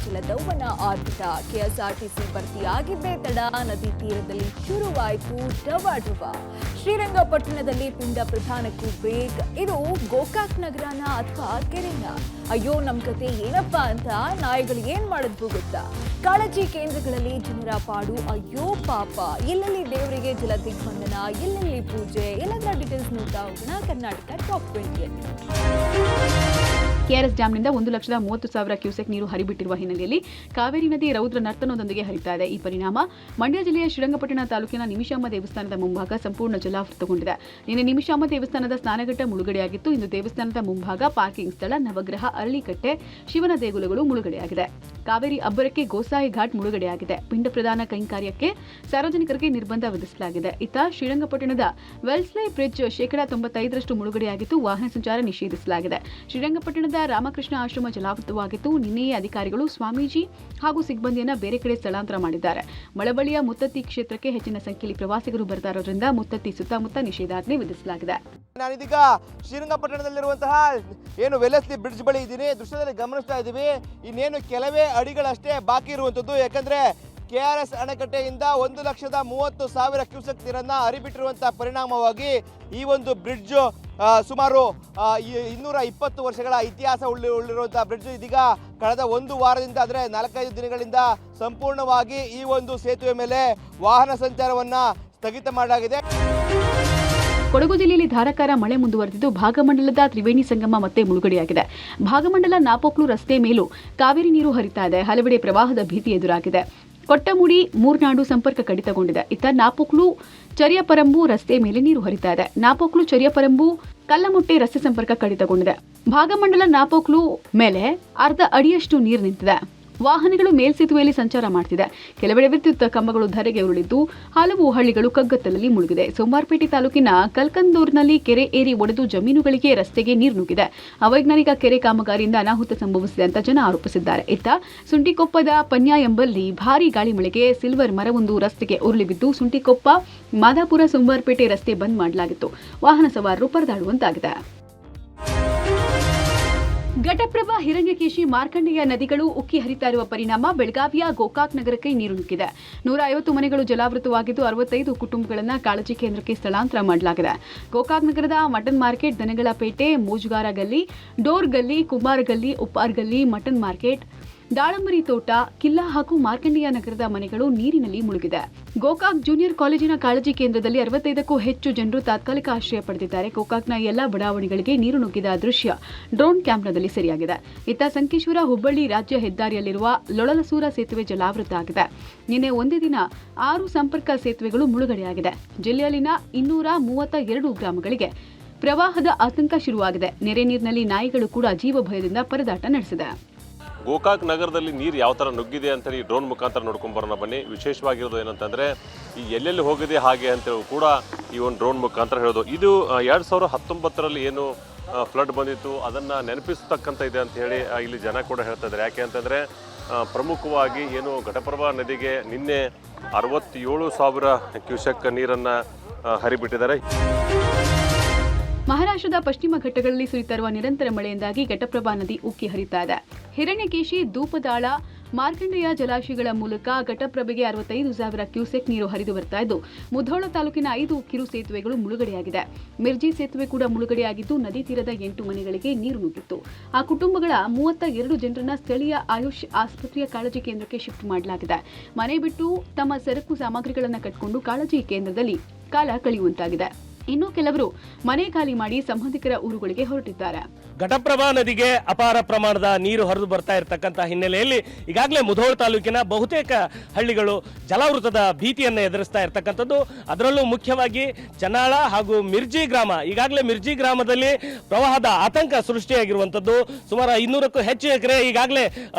ಜಲದೌವನ ಆರ್ಭಟ. ಕೆಎಸ್ಆರ್ಟಿಸಿ ಭರ್ತಿಯಾಗಿದ್ದೇ ತಡ, ನದಿ ತೀರದಲ್ಲಿ ಶುರುವಾಯಿತು ಡವ. ಶ್ರೀರಂಗಪಟ್ಟಣದಲ್ಲಿ ಪಿಂಡ ಪ್ರಧಾನಕ್ಕೂ ಬ್ರೇಕ್. ಇದು ಗೋಕಾಕ್ ನಗರನ ಅಥವಾ ಕೆರೆನ? ಅಯ್ಯೋ ನಮ್ ಕತೆ ಏನಪ್ಪಾ ಅಂತ ನಾಯಿಗಳು ಏನ್ ಮಾಡಿದ್ವು ಗೊತ್ತಾ? ಕಾಳಜಿ ಕೇಂದ್ರಗಳಲ್ಲಿ ಜನರ ಪಾಡು ಅಯ್ಯೋ ಪಾಪ. ಎಲ್ಲೆಲ್ಲಿ ದೇವರಿಗೆ ಜಲ ದಿಗ್ಬಂಧನ, ಎಲ್ಲೆಲ್ಲಿ ಪೂಜೆ, ಎಲ್ಲದರ ಡೀಟೇಲ್ಸ್ ನೋಡ್ತಾ ಹೋಗೋಣ ಕರ್ನಾಟಕ ಟಾಪ್ 20ಯಲ್ಲಿ. ಕೆಆರ್ಎಸ್ ಡ್ಯಾಂನಿಂದ 1,30,000 ಕ್ಯೂಸೆಕ್ ನೀರು ಹರಿಬಿಟ್ಟಿರುವ ಹಿನ್ನೆಲೆಯಲ್ಲಿ ಕಾವೇರಿ ನದಿ ರೌದ್ರ ನರ್ತನದೊಂದಿಗೆ ಹರಿತಾ ಇದೆ. ಈ ಪರಿಣಾಮ ಮಂಡ್ಯ ಜಿಲ್ಲೆಯ ಶ್ರೀರಂಗಪಟ್ಟಣ ತಾಲೂಕಿನ ನಿಮಿಷಾಂಬ ದೇವಸ್ಥಾನದ ಮುಂಭಾಗ ಸಂಪೂರ್ಣ ಜಲಾವೃತಗೊಂಡಿದೆ. ನಿನ್ನೆ ನಿಮಿಷಾಂಬ ದೇವಸ್ಥಾನದ ಸ್ನಾನಘಟ್ಟ ಮುಳುಗಡೆಯಾಗಿತ್ತು. ಇಂದು ದೇವಸ್ಥಾನದ ಮುಂಭಾಗ ಪಾರ್ಕಿಂಗ್ ಸ್ಥಳ, ನವಗ್ರಹ, ಅರಳಿಕಟ್ಟೆ, ಶಿವನ ದೇಗುಲಗಳು ಮುಳುಗಡೆಯಾಗಿದೆ. ಕಾವೇರಿ ಅಬ್ಬರಕ್ಕೆ ಗೋಸಾಯಿ ಘಾಟ್ ಮುಳುಗಡೆಯಾಗಿದೆ. ಪಿಂಡ ಪ್ರದಾನ ಕೈಂಕರ್ಯಕ್ಕೆ ಸಾರ್ವಜನಿಕರಿಗೆ ನಿರ್ಬಂಧ ವಿಧಿಸಲಾಗಿದೆ. ಇತ್ತ ಶ್ರೀರಂಗಪಟ್ಟಣದ ವೆಲ್ಸ್ಲೆ ಬ್ರಿಡ್ಜ್ 95% ಮುಳುಗಡೆಯಾಗಿದ್ದು ವಾಹನ ಸಂಚಾರ ನಿಷೇಧಿಸಲಾಗಿದೆ. ಶ್ರೀರಂಗಪಟ್ಟಣದ ರಾಮಕೃಷ್ಣ ಆಶ್ರಮ ಜಲಾವೃತವಾಗಿತ್ತು. ನಿನ್ನೆಯೇ ಅಧಿಕಾರಿಗಳು ಸ್ವಾಮೀಜಿ ಹಾಗೂ ಸಿಬ್ಬಂದಿಯನ್ನ ಬೇರೆ ಕಡೆ ಸ್ಥಳಾಂತರ ಮಾಡಿದ್ದಾರೆ. ಮಳವಳ್ಳಿಯ ಮುತ್ತತ್ತಿ ಕ್ಷೇತ್ರಕ್ಕೆ ಹೆಚ್ಚಿನ ಸಂಖ್ಯೆಯಲ್ಲಿ ಪ್ರವಾಸಿಗರು ಬರ್ತಾ ಇರೋದ್ರಿಂದ ಮುತ್ತತ್ತಿ ಸುತ್ತಮುತ್ತ ನಿಷೇಧಾಜ್ಞೆ ವಿಧಿಸಲಾಗಿದೆ. ನಾನಿದೀಗ ಶ್ರೀರಂಗಪಟ್ಟಣದಲ್ಲಿರುವಂತಹ ಏನು ವೆಲ್ಸ್ಲೆ ಬ್ರಿಡ್ಜ್ ಬಳಿ ಇದ್ದೀನಿ. ದೃಶ್ಯದಲ್ಲಿ ಗಮನಿಸ್ತಾ ಇದ್ದೀವಿ, ಇನ್ನೇನು ಕೆಲವೇ ಅಡಿಗಳಷ್ಟೇ ಬಾಕಿ ಇರುವಂಥದ್ದು. ಯಾಕಂದ್ರೆ ಕೆಆರ್ಎಸ್ ಅಣೆಕಟ್ಟೆಯಿಂದ 1,30,000 ಕ್ಯೂಸೆಕ್ ನೀರನ್ನ ಹರಿಬಿಟ್ಟಿರುವಂತಹ ಪರಿಣಾಮವಾಗಿ ಈ ಒಂದು ಬ್ರಿಡ್ಜ್ ಸುಮಾರು 220 ವರ್ಷಗಳ ಇತಿಹಾಸ ಉಳ್ಳಿರುವಂತಹ ಬ್ರಿಡ್ಜ್ ಇದೀಗ ಕಳೆದ ಒಂದು ವಾರದಿಂದ ಅಂದರೆ 4-5 ದಿನಗಳಿಂದ ಸಂಪೂರ್ಣವಾಗಿ ಈ ಒಂದು ಸೇತುವೆ ಮೇಲೆ ವಾಹನ ಸಂಚಾರವನ್ನ ಸ್ಥಗಿತ ಮಾಡಲಾಗಿದೆ. ಕೊಡಗು ಜಿಲ್ಲೆಯಲ್ಲಿ ಧಾರಾಕಾರ ಮಳೆ ಮುಂದುವರೆದಿದ್ದು ಭಾಗಮಂಡಲದ ತ್ರಿವೇಣಿ ಸಂಗಮ ಮತ್ತೆ ಮುಳುಗಡೆಯಾಗಿದೆ. ಭಾಗಮಂಡಲ ನಾಪೋಕ್ಲು ರಸ್ತೆ ಮೇಲೂ ಕಾವೇರಿ ನೀರು ಹರಿತಾ ಇದೆ. ಹಲವೆಡೆ ಪ್ರವಾಹದ ಭೀತಿ ಎದುರಾಗಿದೆ. ಕೊಟ್ಟಮುಡಿ ಮೂರ್ನಾಡು ಸಂಪರ್ಕ ಕಡಿತಗೊಂಡಿದೆ. ಇತ್ತ ನಾಪೋಕ್ಲು ಚರಿಯಪರಂಬು ರಸ್ತೆ ಮೇಲೆ ನೀರು ಹರಿತಾ ಇದೆ. ನಾಪೋಕ್ಲು ಚರಿಯಪರಂಬು ಕಲ್ಲಮೊಟ್ಟೆ ರಸ್ತೆ ಸಂಪರ್ಕ ಕಡಿತಗೊಂಡಿದೆ. ಭಾಗಮಂಡಲ ನಾಪೋಕ್ಲು ಮೇಲೆ ಅರ್ಧ ಅಡಿಯಷ್ಟು ನೀರು ನಿಂತಿದೆ. ವಾಹನಗಳು ಮೇಲ್ಸೇತುವೆಯಲ್ಲಿ ಸಂಚಾರ ಮಾಡ್ತಿದೆ. ಕೆಲವೆಡೆ ವಿದ್ಯುತ್ ಕಂಬಗಳು ಧರೆಗೆ ಉರುಳಿದ್ದು ಹಲವು ಹಳ್ಳಿಗಳು ಕಗ್ಗತ್ತಲಲ್ಲಿ ಮುಳುಗಿದೆ. ಸೋಮವಾರಪೇಟೆ ತಾಲೂಕಿನ ಕಲ್ಕಂದೂರ್ನಲ್ಲಿ ಕೆರೆ ಏರಿ ಒಡೆದು ಜಮೀನುಗಳಿಗೆ ರಸ್ತೆಗೆ ನೀರು ನುಗ್ಗಿದೆ. ಅವೈಜ್ಞಾನಿಕ ಕೆರೆ ಕಾಮಗಾರಿಯಿಂದ ಅನಾಹುತ ಸಂಭವಿಸಿದೆ ಅಂತ ಜನ ಆರೋಪಿಸಿದ್ದಾರೆ. ಇತ್ತ ಸುಂಟಿಕೊಪ್ಪದ ಪನ್ಯ ಎಂಬಲ್ಲಿ ಭಾರೀ ಗಾಳಿ ಮಳೆಗೆ ಸಿಲ್ವರ್ ಮರವೊಂದು ರಸ್ತೆಗೆ ಉರುಳಿ ಬಿದ್ದು ಸುಂಟಿಕೊಪ್ಪ ಮಾದಾಪುರ ಸೋಮವಾರಪೇಟೆ ರಸ್ತೆ ಬಂದ್ ಮಾಡಲಾಗಿತ್ತು. ವಾಹನ ಸವಾರರು ಪರದಾಡುವಂತಾಗಿದೆ. ಘಟಪ್ರಭಾ, ಹಿರಣ್ಯಕೇಶಿ, ಮಾರ್ಕಂಡೆಯ ನದಿಗಳು ಉಕ್ಕಿ ಹರಿತಾ ಇರುವ ಪರಿಣಾಮ ಬೆಳಗಾವಿಯ ಗೋಕಾಕ್ ನಗರಕ್ಕೆ ನೀರು ನುಗ್ಗಿದೆ. 150 ಮನೆಗಳು ಜಲಾವೃತವಾಗಿದ್ದು 65 ಕುಟುಂಬಗಳನ್ನು ಕಾಳಜಿ ಕೇಂದ್ರಕ್ಕೆ ಸ್ಥಳಾಂತರ ಮಾಡಲಾಗಿದೆ. ಗೋಕಾಕ್ ನಗರದ ಮಟನ್ ಮಾರ್ಕೆಟ್, ದನಗಳ ಪೇಟೆ, ಮೋಜುಗಾರ ಗಲ್ಲಿ, ಡೋರ್ ಗಲ್ಲಿ, ಕುಮಾರ್ ಗಲ್ಲಿ, ಉಪ್ಪಾರ್ ಗಲ್ಲಿ, ಮಟನ್ ಮಾರ್ಕೆಟ್, ದಾಳಂಬರಿ ತೋಟ, ಕಿಲ್ಲಾ ಹಾಗೂ ಮಾರ್ಕಂಡೆಯ ನಗರದ ಮನೆಗಳು ನೀರಿನಲ್ಲಿ ಮುಳುಗಿದೆ. ಗೋಕಾಕ್ ಜೂನಿಯರ್ ಕಾಲೇಜಿನ ಕಾಳಜಿ ಕೇಂದ್ರದಲ್ಲಿ 65ಕ್ಕೂ ಹೆಚ್ಚು ಜನರು ತಾತ್ಕಾಲಿಕ ಆಶ್ರಯ ಪಡೆದಿದ್ದಾರೆ. ಗೋಕಾಕ್ನ ಎಲ್ಲಾ ಬಡಾವಣೆಗಳಿಗೆ ನೀರು ನುಗ್ಗಿದ ದೃಶ್ಯ ಡ್ರೋನ್ ಕ್ಯಾಮೆರಾದಲ್ಲಿ ಸೆರೆಯಾಗಿದೆ. ಇತ್ತ ಸಂಕೇಶ್ವರ ಹುಬ್ಬಳ್ಳಿ ರಾಜ್ಯ ಹೆದ್ದಾರಿಯಲ್ಲಿರುವ ಲೊಳಲಸೂರ ಸೇತುವೆ ಜಲಾವೃತ ಆಗಿದೆ. ನಿನ್ನೆ ಒಂದೇ ದಿನ 6 ಸಂಪರ್ಕ ಸೇತುವೆಗಳು ಮುಳುಗಡೆಯಾಗಿದೆ. ಜಿಲ್ಲೆಯಲ್ಲಿನ 232 ಗ್ರಾಮಗಳಿಗೆ ಪ್ರವಾಹದ ಆತಂಕ ಶುರುವಾಗಿದೆ. ನೆರೆ ನೀರಿನಲ್ಲಿ ನಾಯಿಗಳು ಕೂಡ ಜೀವ ಭಯದಿಂದ ಪರದಾಟ ನಡೆಸಿದೆ. ಗೋಕಾಕ್ ನಗರದಲ್ಲಿ ನೀರು ಯಾವ ಥರ ನುಗ್ಗಿದೆ ಅಂತೇಳಿ ಡ್ರೋನ್ ಮುಖಾಂತರ ನೋಡ್ಕೊಂಡು ಬರೋಣ ಬನ್ನಿ. ವಿಶೇಷವಾಗಿರೋದು ಏನಂತಂದರೆ ಈ ಎಲ್ಲೆಲ್ಲಿ ಹೋಗಿದೆ ಹಾಗೆ ಅಂತೇಳಿ ಕೂಡ ಈ ಒಂದು ಡ್ರೋನ್ ಮುಖಾಂತರ ಹೇಳೋದು. ಇದು 2019ರಲ್ಲಿ ಏನು ಫ್ಲಡ್ ಬಂದಿತ್ತು ಅದನ್ನು ನೆನಪಿಸ್ತಕ್ಕಂಥ ಇದೆ ಅಂತ ಹೇಳಿ ಇಲ್ಲಿ ಜನ ಕೂಡ ಹೇಳ್ತಾ ಇದ್ದಾರೆ. ಯಾಕೆ ಅಂತಂದರೆ ಪ್ರಮುಖವಾಗಿ ಏನು ಘಟಪ್ರಭಾ ನದಿಗೆ ನಿನ್ನೆ 67,000 ಕ್ಯೂಸೆಕ್ ನೀರನ್ನು ಹರಿಬಿಟ್ಟಿದ್ದಾರೆ. ಮಹಾರಾಷ್ಟ್ರದ ಪಶ್ಚಿಮ ಘಟ್ಟಗಳಲ್ಲಿ ಸುರಿಯುತ್ತಿರುವ ನಿರಂತರ ಮಳೆಯಿಂದಾಗಿ ಘಟಪ್ರಭಾ ನದಿ ಉಕ್ಕಿ ಹರಿತಾ ಇದೆ. ಹಿರಣ್ಯಕೇಶಿ, ಧೂಪದಾಳ, ಮಾರ್ಕಂಡೆಯ ಜಲಾಶಯಗಳ ಮೂಲಕ ಘಟಪ್ರಭೆಗೆ 65,000 ಕ್ಯೂಸೆಕ್ ನೀರು ಹರಿದು ಬರ್ತಾ ಇದ್ದು ಮುಧೋಳ ತಾಲೂಕಿನ 5 ಕಿರು ಸೇತುವೆಗಳು ಮುಳುಗಡೆಯಾಗಿದೆ. ಮಿರ್ಜಿ ಸೇತುವೆ ಕೂಡ ಮುಳುಗಡೆಯಾಗಿದ್ದು ನದಿ ತೀರದ 8 ಮನೆಗಳಿಗೆ ನೀರು ನುಗ್ಗಿತ್ತು. ಆ ಕುಟುಂಬಗಳ 32 ಜನರನ್ನ ಸ್ಥಳೀಯ ಆಯುಷ್ ಆಸ್ಪತ್ರೆಯ ಕಾಳಜಿ ಕೇಂದ್ರಕ್ಕೆ ಶಿಫ್ಟ್ ಮಾಡಲಾಗಿದೆ. ಮನೆ ಬಿಟ್ಟು ತಮ್ಮ ಸರಕು ಸಾಮಗ್ರಿಗಳನ್ನು ಕಟ್ಟಿಕೊಂಡು ಕಾಳಜಿ ಕೇಂದ್ರದಲ್ಲಿ ಕಾಲ ಕಳೆಯುವಂತಾಗಿದೆ. ಇನ್ನು ಕೆಲವರು ಮನೆ ಖಾಲಿ ಮಾಡಿ ಸಂಬಂಧಿಕರ ಊರುಗಳಿಗೆ ಹೊರಟಿದ್ದಾರೆ. ಘಟಪ್ರಭಾ ನದಿಗೆ ಅಪಾರ ಪ್ರಮಾಣದ ನೀರು ಹರಿದು ಬರ್ತಾ ಇರತಕ್ಕಂಥ ಹಿನ್ನೆಲೆಯಲ್ಲಿ ಈಗಾಗಲೇ ಮುಧೋಳ ತಾಲೂಕಿನ ಬಹುತೇಕ ಹಳ್ಳಿಗಳು ಜಲಾವೃತದ ಭೀತಿಯನ್ನು ಎದುರಿಸ್ತಾ ಇರತಕ್ಕಂಥದ್ದು. ಅದರಲ್ಲೂ ಮುಖ್ಯವಾಗಿ ಚನ್ನಾಳ ಹಾಗೂ ಮಿರ್ಜಿ ಗ್ರಾಮ, ಈಗಾಗಲೇ ಮಿರ್ಜಿ ಗ್ರಾಮದಲ್ಲಿ ಪ್ರವಾಹದ ಆತಂಕ ಸೃಷ್ಟಿಯಾಗಿರುವಂಥದ್ದು. ಸುಮಾರು 500ಕ್ಕೂ ಹೆಚ್ಚು ಎಕರೆ ಈಗಾಗಲೇ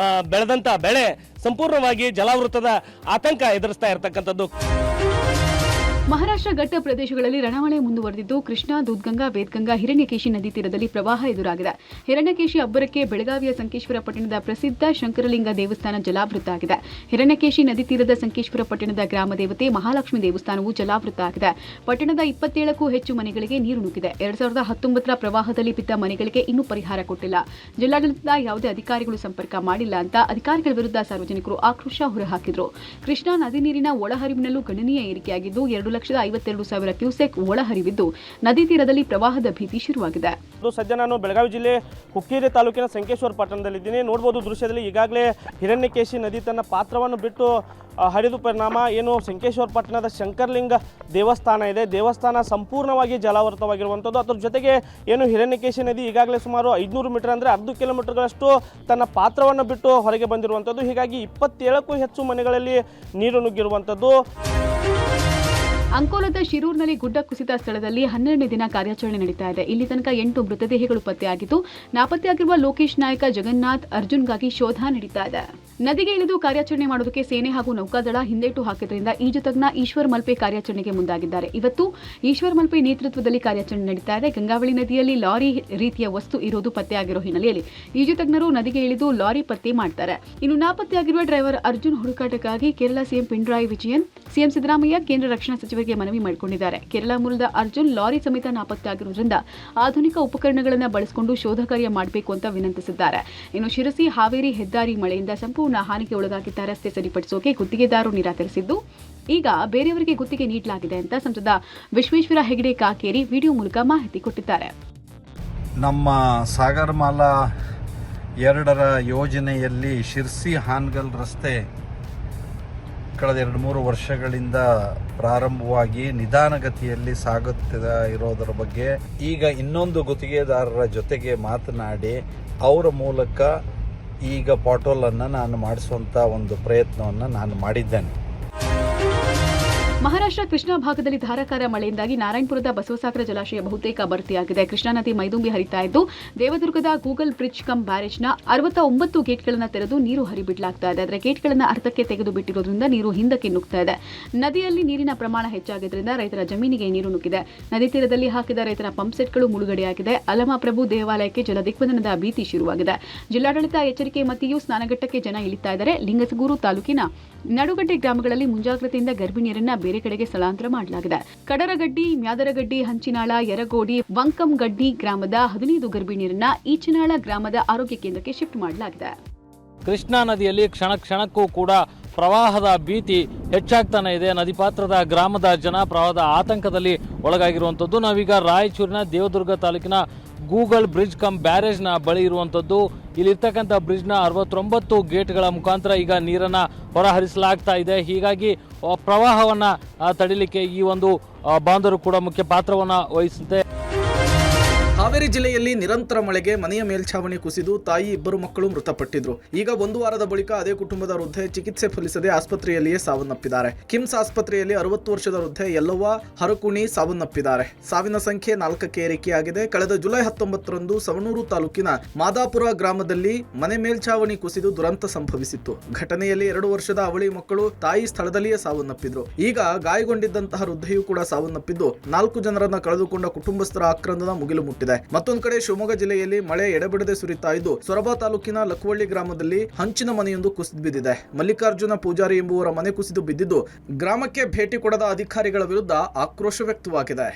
ಬೆಳೆದಂಥ ಬೆಳೆ ಸಂಪೂರ್ಣವಾಗಿ ಜಲಾವೃತದ ಆತಂಕ ಎದುರಿಸ್ತಾ ಇರತಕ್ಕಂಥದ್ದು. ಮಹಾರಾಷ್ಟ್ರ ಮಹಾರಾಷ್ಟ್ರ ಘಟ್ಟ ಪ್ರದೇಶಗಳಲ್ಲಿ ರಣಮಳೆ ಮುಂದುವರೆದಿದ್ದು ಕೃಷ್ಣಾ, ದೂದ್ಗಂಗಾ, ವೇದಗಂಗಾ, ಹಿರಣ್ಯಕೇಶಿ ನದಿ ತೀರದಲ್ಲಿ ಪ್ರವಾಹ ಎದುರಾಗಿದೆ. ಹಿರಣ್ಯಕೇಶಿ ಅಬ್ಬರಕ್ಕೆ ಬೆಳಗಾವಿಯ ಸಂಕೇಶ್ವರ ಪಟ್ಟಣದ ಪ್ರಸಿದ್ಧ ಶಂಕರಲಿಂಗ ದೇವಸ್ಥಾನ ಜಲಾವೃತ ಆಗಿದೆ. ಹಿರಣ್ಯಕೇಶಿ ನದಿ ತೀರದ ಸಂಕೇಶ್ವರ ಪಟ್ಟಣದ ಗ್ರಾಮ ದೇವತೆ ಮಹಾಲಕ್ಷ್ಮಿ ದೇವಸ್ಥಾನವು ಜಲಾವೃತ ಆಗಿದೆ. ಪಟ್ಟಣದ 27ಕ್ಕೂ ಹೆಚ್ಚು ಮನೆಗಳಿಗೆ ನೀರು ನುಗ್ಗಿದೆ. 2019ರ ಪ್ರವಾಹದಲ್ಲಿ ಬಿದ್ದ ಮನೆಗಳಿಗೆ ಇನ್ನೂ ಪರಿಹಾರ ಕೊಟ್ಟಿಲ್ಲ. ಜಿಲ್ಲಾಡಳಿತದ ಯಾವುದೇ ಅಧಿಕಾರಿಗಳು ಸಂಪರ್ಕ ಮಾಡಿಲ್ಲ ಅಂತ ಅಧಿಕಾರಿಗಳ ವಿರುದ್ಧ ಸಾರ್ವಜನಿಕರು ಆಕ್ರೋಶ ಹೊರಹಾಕಿದ್ರು. ಕೃಷ್ಣಾ ನದಿ ನೀರಿನ ಒಳಹರಿವಿನಲ್ಲೂ ಗಣನೀಯ ಏರಿಕೆಯಾಗಿದ್ದು 2,52,000 ಕ್ಯೂಸೆಕ್ ಒಳಹರಿವಿದ್ದು ನದಿ ತೀರದಲ್ಲಿ ಪ್ರವಾಹದ ಭೀತಿ ಶುರುವಾಗಿದೆ. ಸದ್ಯ ನಾನು ಬೆಳಗಾವಿ ಜಿಲ್ಲೆ ಹುಕ್ಕೇರಿ ತಾಲೂಕಿನ ಸಂಕೇಶ್ವರ ಪಟ್ಟಣದಲ್ಲಿದ್ದೀನಿ. ನೋಡ್ಬೋದು ದೃಶ್ಯದಲ್ಲಿ ಈಗಾಗಲೇ ಹಿರಣ್ಯಕೇಶಿ ನದಿ ತನ್ನ ಪಾತ್ರವನ್ನು ಬಿಟ್ಟು ಹರಿದು ಪರಿಣಾಮ ಏನು ಸಂಕೇಶ್ವರ ಪಟ್ಟಣದ ಶಂಕರಲಿಂಗ ದೇವಸ್ಥಾನ ಇದೆ, ದೇವಸ್ಥಾನ ಸಂಪೂರ್ಣವಾಗಿ ಜಲಾವೃತವಾಗಿರುವಂಥದ್ದು. ಅದರ ಜೊತೆಗೆ ಏನು ಹಿರಣ್ಯಕೇಶಿ ನದಿ ಈಗಾಗಲೇ ಸುಮಾರು 500 ಮೀಟರ್ ಅಂದರೆ ಅರ್ಧ ಕಿಲೋಮೀಟರ್ಗಳಷ್ಟು ತನ್ನ ಪಾತ್ರವನ್ನು ಬಿಟ್ಟು ಹೊರಗೆ ಬಂದಿರುವಂಥದ್ದು. ಹೀಗಾಗಿ 27ಕ್ಕೂ ಹೆಚ್ಚು ಮನೆಗಳಲ್ಲಿ ನೀರು ನುಗ್ಗಿರುವಂಥದ್ದು. ಅಂಕೋಲದ ಶಿರೂರಿನಲ್ಲಿ ಗುಡ್ಡ ಕುಸಿತ ಸ್ಥಳದಲ್ಲಿ 12ನೇ ದಿನ ಕಾರ್ಯಾಚರಣೆ ನಡೀತಾ ಇದೆ. ಇಲ್ಲಿ ತನಕ 8 ಮೃತದೇಹಗಳು ಪತ್ತೆಯಾಗಿದ್ದು ನಾಪತ್ತೆಯಾಗಿರುವ ಲೋಕೇಶ್ ನಾಯಕ, ಜಗನ್ನಾಥ್, ಅರ್ಜುನ್ಗಾಗಿ ಶೋಧ ನಡೀತಾ ಇದೆ. ನದಿಗೆ ಇಳಿದು ಕಾರ್ಯಾಚರಣೆ ಮಾಡೋದಕ್ಕೆ ಸೇನೆ ಹಾಗೂ ನೌಕಾದಳ ಹಿಂದೇಟು ಹಾಕಿದ್ರಿಂದ ಈಜು ತಜ್ಞ ಈಶ್ವರ್ ಮಲ್ಪೆ ಕಾರ್ಯಾಚರಣೆಗೆ ಮುಂದಾಗಿದ್ದಾರೆ. ಇವತ್ತು ಈಶ್ವರ್ ಮಲ್ಪೆ ನೇತೃತ್ವದಲ್ಲಿ ಕಾರ್ಯಾಚರಣೆ ನಡೀತಾ ಇದೆ. ಗಂಗಾವಳಿ ನದಿಯಲ್ಲಿ ಲಾರಿ ರೀತಿಯ ವಸ್ತು ಇರೋದು ಪತ್ತೆಯಾಗಿರೋ ಹಿನ್ನೆಲೆಯಲ್ಲಿ ಈಜು ತಜ್ಞರು ನದಿಗೆ ಇಳಿದು ಲಾರಿ ಪತ್ತೆ ಮಾಡ್ತಾರೆ. ಇನ್ನು ನಾಪತ್ತೆಯಾಗಿರುವ ಡ್ರೈವರ್ ಅರ್ಜುನ್ ಹುಡುಕಾಟಕ್ಕಾಗಿ ಕೇರಳ ಸಿಎಂ ಪಿಣರಾಯಿ ವಿಜಯನ್, ಸಿಎಂ ಸಿದ್ದರಾಮಯ್ಯ ಕೇಂದ್ರ ರಕ್ಷಣಾ ಸಚಿವರಿಗೆ ಮನವಿ ಮಾಡಿಕೊಂಡಿದ್ದಾರೆ. ಕೇರಳ ಮೂಲದ ಅರ್ಜುನ್ ಲಾರಿ ಸಮೇತ ನಾಪತ್ತೆಯಾಗಿರುವುದರಿಂದ ಆಧುನಿಕ ಉಪಕರಣಗಳನ್ನು ಬಳಸಿಕೊಂಡು ಶೋಧ ಕಾರ್ಯ ಮಾಡಬೇಕು ಅಂತ ವಿನಂತಿಸಿದ್ದಾರೆ. ಇನ್ನು ಶಿರಸಿ ಹಾವೇರಿ ಹೆದ್ದಾರಿ ಮಳೆಯಿಂದ ಸಂಪೂರ್ಣ ಹಾನಿಗೆ ಒಳಗಾಗಿದ್ದ ರಸ್ತೆ ಸರಿಪಡಿಸೋಕೆ ಗುತ್ತಿಗೆದಾರರು ನಿರಾಕರಿಸಿದ್ದು ಈಗ ಬೇರೆಯವರಿಗೆ ಗುತ್ತಿಗೆ ನೀಡಲಾಗಿದೆ ಅಂತ ಸಂಸದ ವಿಶ್ವೇಶ್ವರ ಹೆಗಡೆ ಕಾಕೇರಿ ವಿಡಿಯೋ ಮೂಲಕ ಮಾಹಿತಿ ಕೊಟ್ಟಿದ್ದಾರೆ. ನಮ್ಮ ಸಾಗರಮಾಲಾ 2ರ ಯೋಜನೆಯಲ್ಲಿ ಶಿರ್ಸಿ ಹಾನಗಲ್ ರಸ್ತೆ ಕಳೆದ 2-3 ವರ್ಷಗಳಿಂದ ಪ್ರಾರಂಭವಾಗಿ ನಿಧಾನಗತಿಯಲ್ಲಿ ಸಾಗುತ್ತಾ ಇರೋದರ ಬಗ್ಗೆ ಈಗ ಇನ್ನೊಂದು ಗುತ್ತಿಗೆದಾರರ ಜೊತೆಗೆ ಮಾತನಾಡಿ ಅವರ ಮೂಲಕ ಈಗ ಪಾಟೋಲನ್ನು ನಾನು ಮಾಡಿಸುವಂಥ ಒಂದು ಪ್ರಯತ್ನವನ್ನು ನಾನು ಮಾಡಿದ್ದೇನೆ. ಮಹಾರಾಷ್ಟ್ರ ಕೃಷ್ಣಾ ಭಾಗದಲ್ಲಿ ಧಾರಾಕಾರ ಮಳೆಯಿಂದಾಗಿ ನಾರಾಯಣಪುರದ ಬಸವಸಾಗರ ಜಲಾಶಯ ಬಹುತೇಕ ಭರ್ತಿಯಾಗಿದೆ. ಕೃಷ್ಣಾ ನದಿ ಮೈದುಂಬಿ ಹರಿತಾ ಇದ್ದು ದೇವದುರ್ಗದ ಗೂಗಲ್ ಬ್ರಿಡ್ಜ್ ಕಮ್ ಬ್ಯಾರೇಜ್ನ 69 ಗೇಟ್ಗಳನ್ನು ತೆರೆದು ನೀರು ಹರಿಬಿಡಲಾಗ್ತಾ ಇದೆ. ಆದರೆ ಗೇಟ್ಗಳನ್ನು ಅರ್ಧಕ್ಕೆ ತೆಗೆದು ಬಿಟ್ಟಿರೋದ್ರಿಂದ ನೀರು ಹಿಂದಕ್ಕೆ ನುಗ್ತಾ ಇದೆ. ನದಿಯಲ್ಲಿ ನೀರಿನ ಪ್ರಮಾಣ ಹೆಚ್ಚಾಗಿದ್ದರಿಂದ ರೈತರ ಜಮೀನಿಗೆ ನೀರು ನುಗ್ಗಿದೆ. ನದಿ ತೀರದಲ್ಲಿ ಹಾಕಿದ ರೈತರ ಪಂಪ್ಸೆಟ್ಗಳು ಮುಳುಗಡೆಯಾಗಿದೆ. ಅಲಮಾಪ್ರಭು ದೇವಾಲಯಕ್ಕೆ ಜಲ ದಿಗ್ಬಂಧನದ ಭೀತಿ ಶುರುವಾಗಿದೆ. ಜಿಲ್ಲಾಡಳಿತ ಎಚ್ಚರಿಕೆ ಮಧ್ಯೆಯೂ ಸ್ನಾನಘಟ್ಟಕ್ಕೆ ಜನ ಇಳಿತಾ ಇದ್ದಾರೆ. ಲಿಂಗಸಗೂರು ತಾಲೂಕಿನ ನಡುಗಡ್ಡೆ ಗ್ರಾಮಗಳಲ್ಲಿ ಮುಂಜಾಗ್ರತೆಯಿಂದ ಗರ್ಭಿಣಿಯರನ್ನ ಬೇರೆ ಕಡೆಗೆ ಸ್ಥಳಾಂತರ ಮಾಡಲಾಗಿದೆ. ಕಡರಗಡ್ಡಿ, ಮ್ಯಾದರಗಡ್ಡಿ, ಹಂಚಿನಾಳ, ಯರಗೋಡಿ, ವಂಕಂಗಡ್ಡಿ ಗ್ರಾಮದ 15 ಗರ್ಭಿಣಿಯರನ್ನ ಈಚನಾಳ ಗ್ರಾಮದ ಆರೋಗ್ಯ ಕೇಂದ್ರಕ್ಕೆ ಶಿಫ್ಟ್ ಮಾಡಲಾಗಿದೆ. ಕೃಷ್ಣಾ ನದಿಯಲ್ಲಿ ಕ್ಷಣಕ್ಕೂ ಕೂಡ ಪ್ರವಾಹದ ಭೀತಿ ಹೆಚ್ಚಾಗ್ತಾನೆ ಇದೆ. ನದಿ ಪಾತ್ರದ ಗ್ರಾಮದ ಜನ ಪ್ರವಾಹದ ಆತಂಕದಲ್ಲಿ ಒಳಗಾಗಿರುವಂಥದ್ದು. ನಾವೀಗ ರಾಯಚೂರಿನ ದೇವದುರ್ಗ ತಾಲೂಕಿನ ಗೂಗಲ್ ಬ್ರಿಡ್ಜ್ ಕಮ್ ಬ್ಯಾರೇಜ್ನ ಬಳಿ ಇರುವಂಥದ್ದು. ಇಲ್ಲಿರ್ತಕ್ಕಂಥ ಬ್ರಿಡ್ಜ್ನ 69 ಗೇಟ್ಗಳ ಮುಖಾಂತರ ಈಗ ನೀರನ್ನು ಹೊರಹರಿಸಲಾಗ್ತಾ ಇದೆ. ಹೀಗಾಗಿ ಪ್ರವಾಹವನ್ನು ತಡಿಲಿಕ್ಕೆ ಈ ಒಂದು ಬಾಂಧವರು ಕೂಡ ಮುಖ್ಯ ಪಾತ್ರವನ್ನು ವಹಿಸುತ್ತೆ. ಹಾವೇರಿ ಜಿಲ್ಲೆಯಲ್ಲಿ ನಿರಂತರ ಮಳೆಗೆ ಮನೆಯ ಮೇಲ್ಛಾವಣಿ ಕುಸಿದು ತಾಯಿ 2 ಮಕ್ಕಳು ಮೃತಪಟ್ಟಿದ್ರು. ಈಗ 1 ವಾರದ ಬಳಿಕ ಅದೇ ಕುಟುಂಬದ ವೃದ್ಧೆ ಚಿಕಿತ್ಸೆ ಫಲಿಸದೆ ಆಸ್ಪತ್ರೆಯಲ್ಲಿಯೇ ಸಾವನ್ನಪ್ಪಿದ್ದಾರೆ. ಕಿಮ್ಸ್ ಆಸ್ಪತ್ರೆಯಲ್ಲಿ 60 ವರ್ಷದ ವೃದ್ಧೆ ಯಲ್ಲವ್ವ ಹರಕುಣಿ ಸಾವನ್ನಪ್ಪಿದ್ದಾರೆ. ಸಾವಿನ ಸಂಖ್ಯೆ 4ಕ್ಕೆ ಏರಿಕೆಯಾಗಿದೆ. ಕಳೆದ ಜುಲೈ 19ರಂದು ಸವಣೂರು ತಾಲೂಕಿನ ಮಾದಾಪುರ ಗ್ರಾಮದಲ್ಲಿ ಮನೆ ಮೇಲ್ಛಾವಣಿ ಕುಸಿದು ದುರಂತ ಸಂಭವಿಸಿತ್ತು. ಘಟನೆಯಲ್ಲಿ 2 ವರ್ಷದ ಅವಳಿ ಮಕ್ಕಳು ತಾಯಿ ಸ್ಥಳದಲ್ಲಿಯೇ ಸಾವನ್ನಪ್ಪಿದ್ರು. ಈಗ ಗಾಯಗೊಂಡಿದ್ದಂತಹ ವೃದ್ಧೆಯೂ ಕೂಡ ಸಾವನ್ನಪ್ಪಿದ್ದು 4 ಜನರನ್ನ ಕಳೆದುಕೊಂಡ ಕುಟುಂಬಸ್ಥರ ಆಕ್ರಂದನ ಮುಗಿಲು ಮುಟ್ಟಿದೆ. ಮತ್ತೊಂದು ಕಡೆ ಶಿವಮೊಗ್ಗ ಜಿಲ್ಲೆಯಲ್ಲಿ ಮಳೆ ಎಡೆಬಿಡದೆ ಸುರಿತಾ ಇದ್ದು ಸೊರಬ ತಾಲೂಕಿನ ಲಕ್ಕವಳ್ಳಿ ಗ್ರಾಮದಲ್ಲಿ ಹಂಚಿನ ಮನೆಯೊಂದು ಕುಸಿದು ಬಿದ್ದಿದೆ. ಮಲ್ಲಿಕಾರ್ಜುನ ಪೂಜಾರಿ ಎಂಬುವರ ಮನೆ ಕುಸಿದು ಬಿದ್ದಿದ್ದು ಗ್ರಾಮಕ್ಕೆ ಭೇಟಿ ಕೊಡದ ಅಧಿಕಾರಿಗಳ ವಿರುದ್ಧ ಆಕ್ರೋಶ ವ್ಯಕ್ತವಾಗಿದೆ.